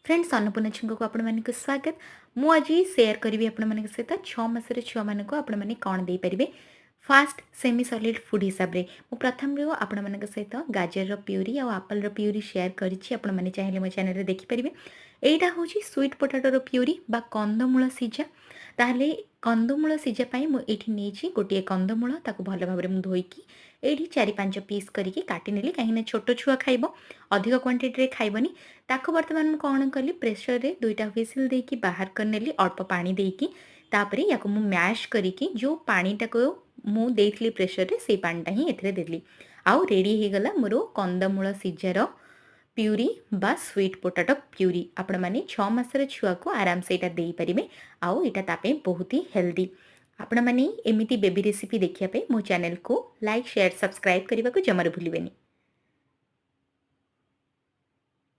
Friends Annapurna छुंक को आपको स्वागत। मुझे सेयार करी आपण सहित 6 मासर छुआ मानक आपण मैंने कौन दे पारे फास्ट सेमी सॉलिड फूड हिसाब से मु प्रथम आपण मान सहित गाजर प्यूरी और आप्पल प्यूरी शेयर करें चाहिए मो चैनल देखिपारे। यहाँ हूँ स्वीट पोटाटोर प्यूरी बा कंदमूल सीझा। ताहले कंदमूल सीझापी मुझे गोटे कंदमूल ताको भल भाव में धोईकी ये 4-5 पीस करके काटिनेली कहीं छोट छुआ खाइब अधिक क्वांटिटी खाइबनी। ताको बर्तमान कौन कली प्रेसर रे 2टा व्हिसिल देकी बाहर करनेली अल्प पानी देकी तापरे याको मु मैश करिकी जो पानीटा को मु देइथली प्रेसर रे से पानीटा ही एथरे देली आउ रेडी हे गला मोर कंदमूल सीजार प्यूरी बा स्वीट पोटाटो प्यूरी। आपण माने 6 मासर छुआ को आराम से एटा देई परिबे आउ एटा तापे बहुत ही हेल्दी। आपण माने एमिति बेबी रेसिपी देखिया पे मो चैनल को लाइक शेयर सब्सक्राइब करबा को जमार भूलिबेनी।